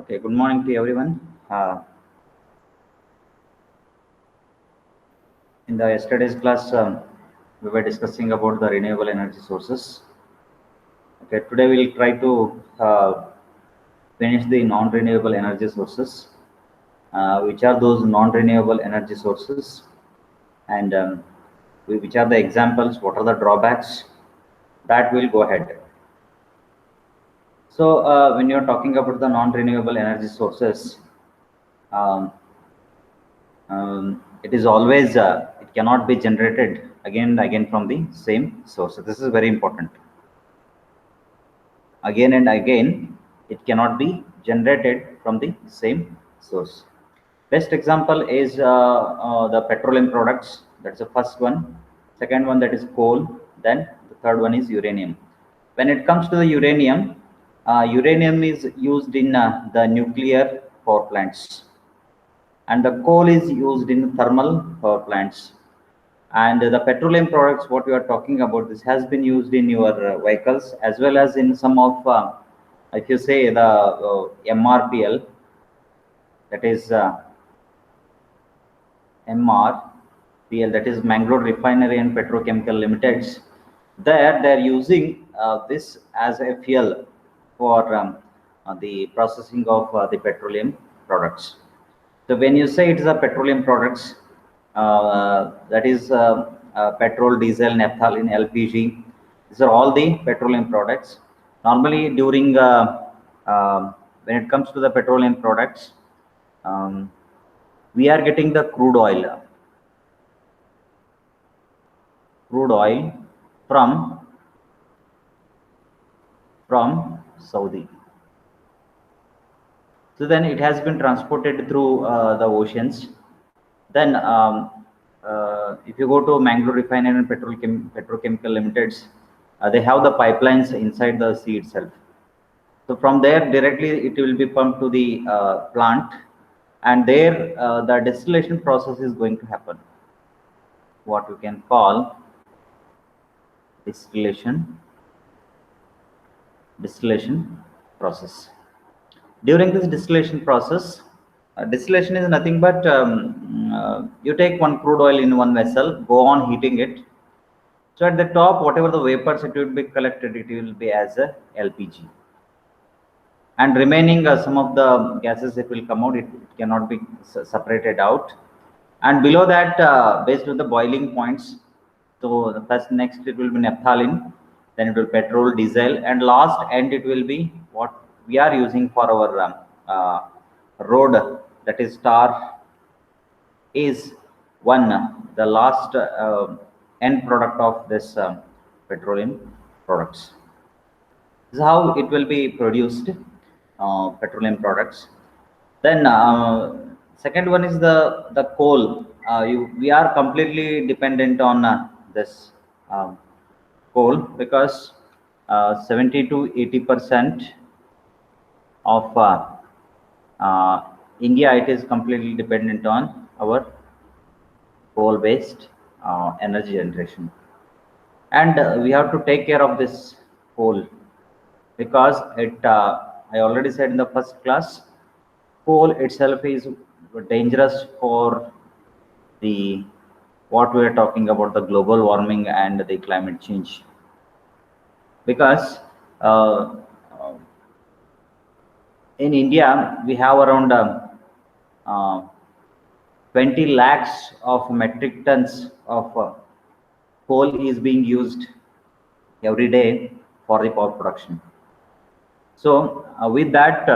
Okay, good morning to everyone. In the yesterday's class, we were discussing about the renewable energy sources. Okay, today we'll try to finish the non-renewable energy sources. Which are those non-renewable energy sources, and which are the examples? What are the drawbacks? That will go ahead. So, when you're talking about the non-renewable energy sources, um, it is always it cannot be generated again and again from the same source. So this is very important. Again and again, it cannot be generated from the same source. Best example is the petroleum products. That's the first one. Second one, that is coal. Then the third one is uranium. When it comes to the uranium, uranium is used in the nuclear power plants, and the coal is used in thermal power plants. And the petroleum products, what we are talking about, this has been used in your vehicles, as well as in some of, if you say the MRPL, that is MRPL, that is Mangalore Refinery and Petrochemical Limiteds. There they're using this as a fuel for the processing of the petroleum products. So when you say it is a petroleum products, that is petrol, diesel, naphthalene, LPG. These are all the petroleum products. Normally, during when it comes to the petroleum products, um, we are getting the crude oil from Saudi. So then it has been transported through the oceans. Then, if you go to Mangalore Refinery and Petrochemical Limiteds, they have the pipelines inside the sea itself. So from there, directly it will be pumped to the plant, and there the distillation process is going to happen. What you can call distillation process. During this distillation process, distillation is nothing but you take one crude oil in one vessel, go on heating it. So at the top, whatever the vapors it will be collected, it will be as a LPG. And remaining some of the gases that will come out, it cannot be separated out. And below that, based on the boiling points, so the first next it will be naphthalene, then it will petrol, diesel, and last end it will be what we are using for our road, that is tar, is one the last end product of this petroleum products. This is how it will be produced, petroleum products. Then second one is the coal. We are completely dependent on this coal, because 70 to 80% of India, it is completely dependent on our coal-based energy generation, and we have to take care of this coal, because it. I already said in the first class, coal itself is dangerous for the what we are talking about, the global warming and the climate change, because uh, in India we have around uh, 20 lakhs of metric tons of coal is being used every day for the power production. So with that,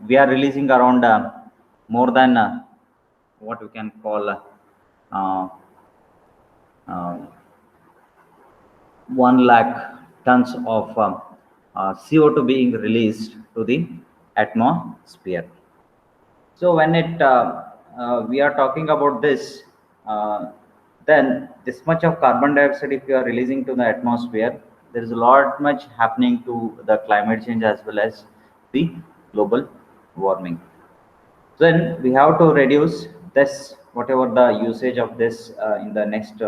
we are releasing around more than what we can call uh, uh, 1 lakh tons of CO2 being released to the atmosphere. So when we are talking about this, uh, then this much of carbon dioxide, if you are releasing to the atmosphere, there is a lot much happening to the climate change as well as the global warming. Then we have to reduce this, whatever the usage of this in the next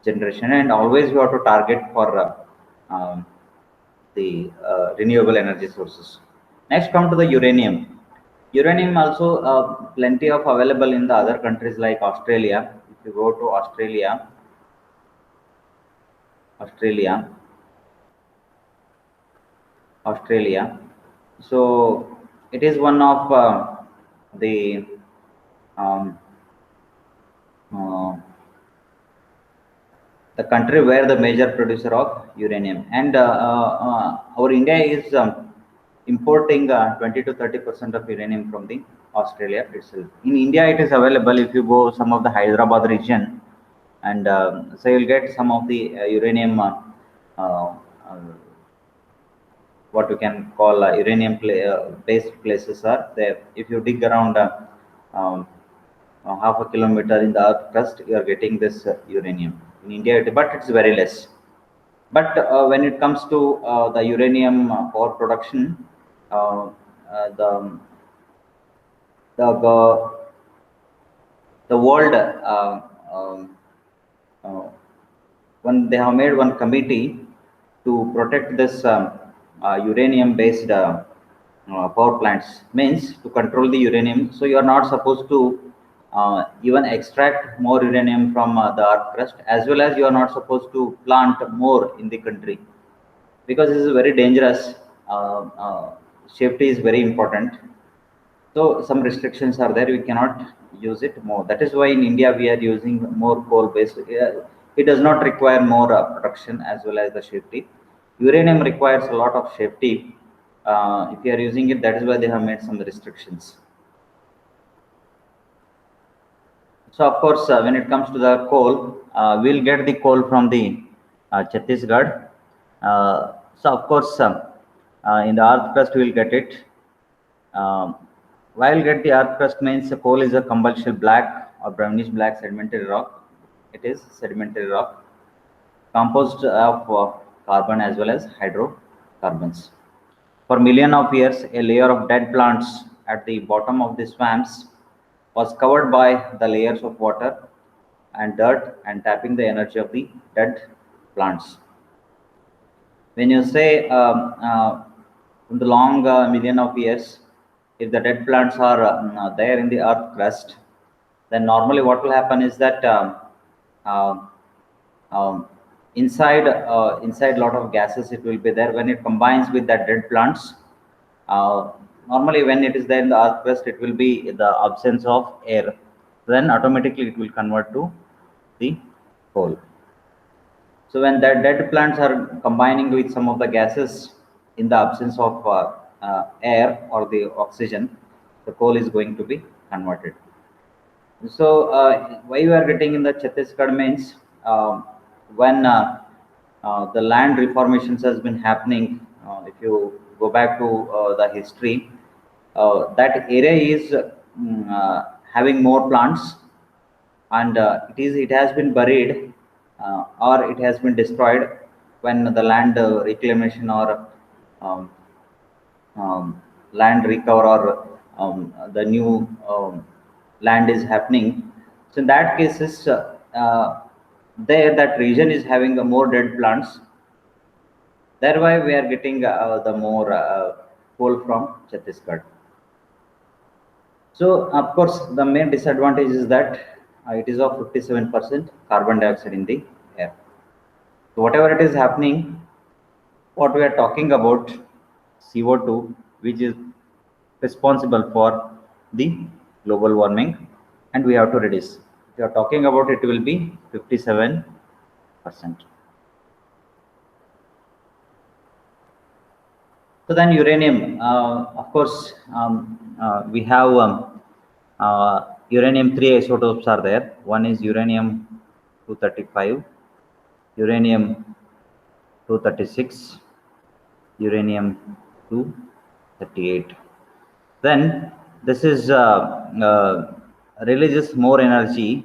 generation, and always we have to target for the renewable energy sources. Next, come to the uranium. Uranium also plenty of available in the other countries like Australia. If you go to Australia, Australia. So it is one of the um, uh, the country where the major producer of uranium, and our India is importing 20 to 30% of uranium from the Australia itself. In India it is available if you go some of the Hyderabad region, and so you'll get some of the uranium uh, uh, what you can call uranium based places are there. If you dig around um, half a kilometer in the earth crust, you are getting this uranium. In India, but it's very less. But when it comes to the uranium power production, uh, the the world um, uh, when they have made one committee to protect this uranium based power plants, means to control the uranium, so you are not supposed to even extract more uranium from the earth crust, as well as you are not supposed to plant more in the country, because this is very dangerous. uh, uh, Safety is very important, so some restrictions are there. We cannot use it more. That is why in India we are using more coal-based. It does not require more production as well as the safety. Uranium requires a lot of safety. If you are using it, that is why they have made some restrictions. So of course, when it comes to the coal, we'll get the coal from the Chhattisgarh. So of course, in the earth crust we'll get it. Um, while get the earth crust means the coal is a combustible black or brownish black sedimentary rock. It is sedimentary rock composed of carbon as well as hydrocarbons. For millions of years, a layer of dead plants at the bottom of the swamps was covered by the layers of water and dirt and tapping the energy of the dead plants. When you say in the long million of years, if the dead plants are there in the earth crust, then normally what will happen is that uh, um, inside lot of gases it will be there. When it combines with that dead plants, uh, normally when it is there in the earth crust, it will be the absence of air, then automatically it will convert to the coal. So when that dead plants are combining with some of the gases in the absence of air or the oxygen, the coal is going to be converted. So why we are getting in the Chhattisgarh means when the land reformations has been happening. If you go back to the history, that area is having more plants, and it has been buried or it has been destroyed when the land reclamation or um, land recover or the new land is happening. So in that cases, there that region is having a more dead plants. Thereby, we are getting the more coal from Chhattisgarh. So of course, the main disadvantage is that it is of 57% carbon dioxide in the air. So whatever it is happening, what we are talking about, CO2, which is responsible for the global warming, and we have to reduce. If you are talking about it, will be 57%. So then uranium, of course, we have uranium three isotopes are there. One is uranium 235, uranium 236, uranium 238. Then this is releases more energy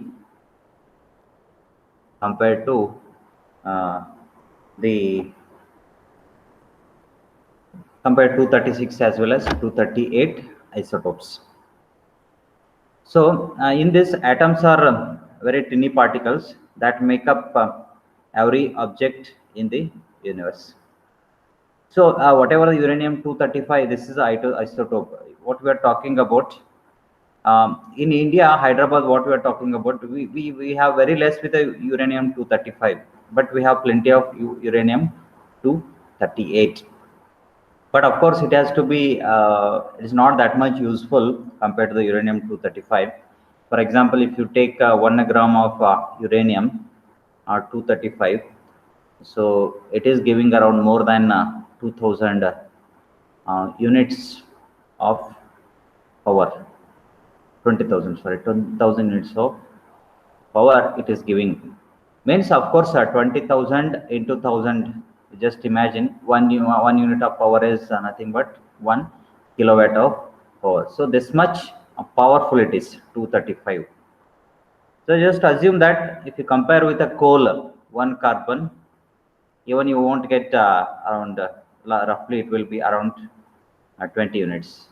compared to uh, the compared to 236 as well as 238 isotopes. So in this, atoms are very tiny particles that make up every object in the universe. So whatever the uranium-235, this is isotope. What we are talking about in India, Hyderabad, what we are talking about, we have very less with the uranium-235, but we have plenty of uranium-238. But of course, it has to be, it is not that much useful compared to the uranium-235. For example, if you take 1 gram of uranium 235, so it is giving around more than 2000 units of power. 20,000, sorry, 20,000 units of power it is giving. Means, of course, 20,000 into 1,000, just imagine one unit of power is nothing but 1 kilowatt of power. So this much powerful it is, 235. So just assume that if you compare with a coal, 1 carbon, even you won't get around, roughly it will be around 20 units.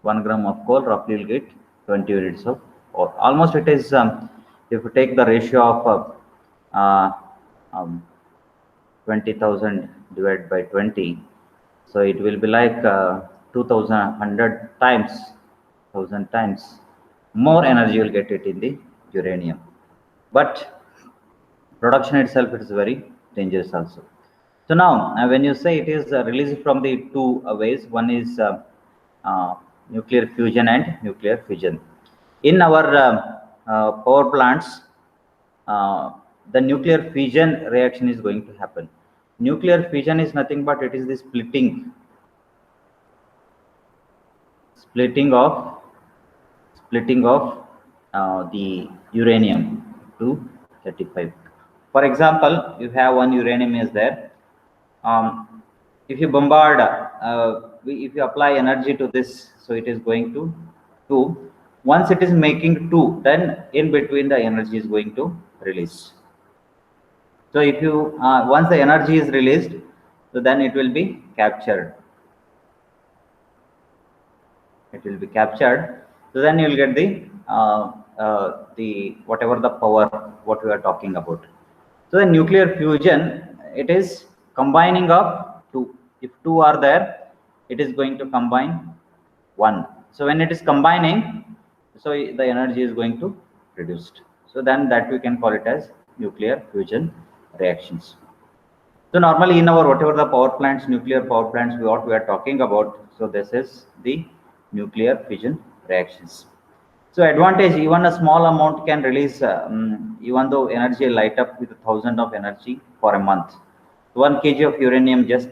1 gram of coal roughly will get 20 units of ore. Almost it is, if you take the ratio of uh, um, 20,000 divided by 20, so it will be like 2,100 times, 1,000 times more energy you will get it in the uranium. But production itself it is very dangerous also. So now, when you say it is released from the two ways, one is uh, nuclear fusion and nuclear fission. In our power plants, uh, the nuclear fission reaction is going to happen. Nuclear fission is nothing but it is the splitting of the uranium to 35. For example, you have one uranium is there. If you bombard, if you apply energy to this, so it is going to 2. Once it is making 2, then in between the energy is going to release. So if you once the energy is released, so then it will be captured. It will be captured. So then you will get the whatever the power what we are talking about. So the nuclear fusion, it is combining of 2. If 2 are there, it is going to combine 1. So when it is combining, so the energy is going to reduced. So then that we can call it as nuclear fusion reactions. So normally in our whatever the power plants, nuclear power plants, what we are talking about, so this is the nuclear fission reactions. So advantage, even a small amount can release, even though energy light up with 1,000 of energy for a month. 1 kg of uranium just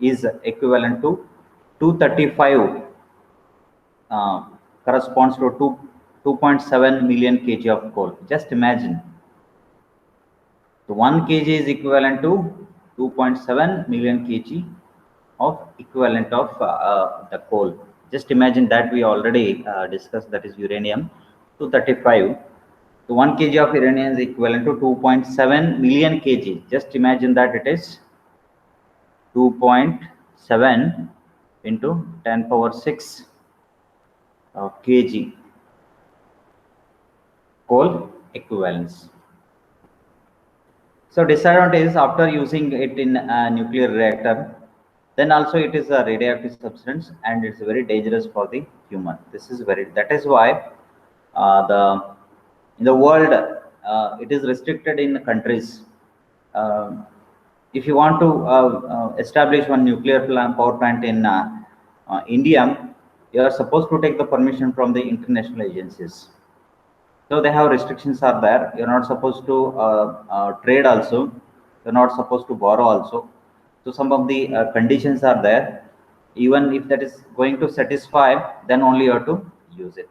is equivalent to 235, corresponds to 2.7 million kg of coal. Just imagine. So 1 kg is equivalent to 2.7 million kg of equivalent of the coal. Just imagine that we already discussed, that is uranium 235. So 1 kg of uranium is equivalent to 2.7 million kg. Just imagine that it is 2.7 into 10 power 6 kg coal equivalence. So disadvantage is after using it in a nuclear reactor, then also it is a radioactive substance and it's very dangerous for the human. This is very, that is why the in the world it is restricted in countries. Uh, if you want to establish one nuclear power plant in India, you are supposed to take the permission from the international agencies. So they have restrictions are there. You're not supposed to trade also. You're not supposed to borrow also. So some of the conditions are there. Even if that is going to satisfy, then only you have to use it.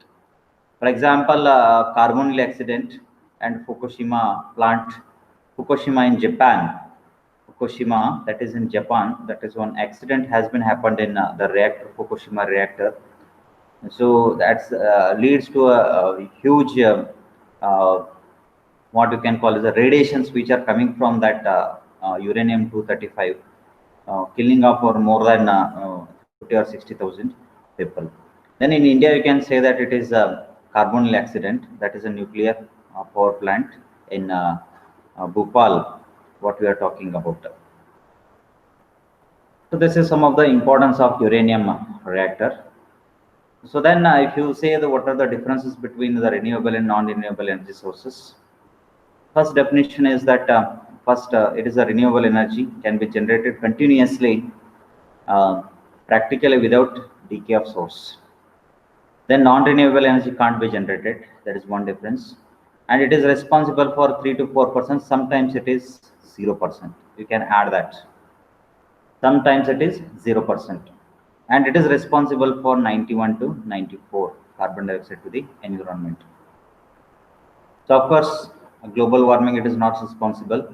For example, Carbonyl accident and Fukushima plant, Fukushima in Japan. Fukushima, that is in Japan, that is one accident has been happened in the reactor, Fukushima reactor. So that leads to a huge uh, what you can call as the radiations which are coming from that uranium 235, killing off for more than 50 or 60,000 people. Then in India you can say that it is a Carbonyl accident, that is a nuclear power plant in Bhopal what we are talking about. So this is some of the importance of uranium reactor. So then if you say what are the differences between the renewable and non-renewable energy sources. First definition is that it is a renewable energy can be generated continuously, uh, practically without decay of source. Then non-renewable energy can't be generated. That is one difference, and it is responsible for 3 to 4%. Sometimes it is 0%. You can add that. Sometimes it is 0%, and it is responsible for 91 to 94 carbon dioxide to the environment. So of course, global warming it is not responsible.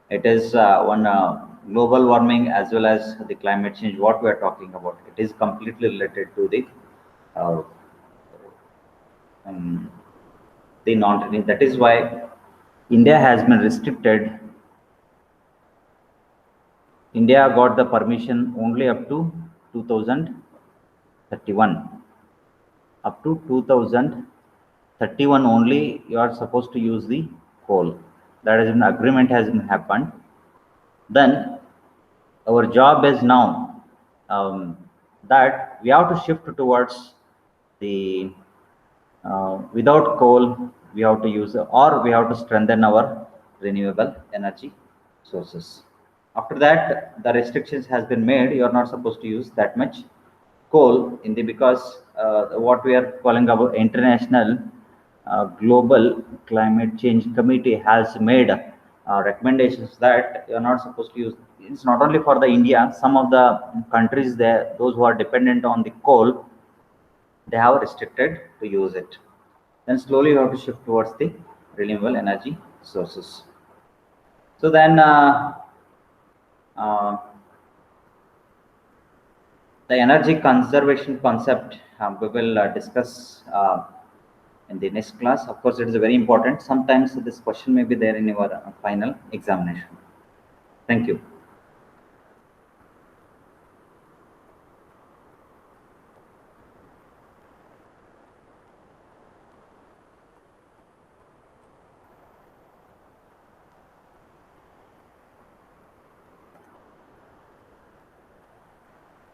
It is one global warming as well as the climate change. What we are talking about, it is completely related to uh, um, the non-renewable. That is why India has been restricted. India got the permission only up to 2031. Up to 2031 only you are supposed to use the coal. That is an agreement has been happened. Then our job is now that we have to shift towards the without coal we have to use or we have to strengthen our renewable energy sources. After that the restrictions has been made, you are not supposed to use that much coal in the because what we are calling about international global climate change committee has made recommendations that you are not supposed to use. It's not only for the India, some of the countries there, those who are dependent on the coal, they have restricted to use it. Then slowly you have to shift towards the renewable energy sources. So then uh, the energy conservation concept we will discuss in the next class. Of course, it is very important. Sometimes this question may be there in your final examination. Thank you.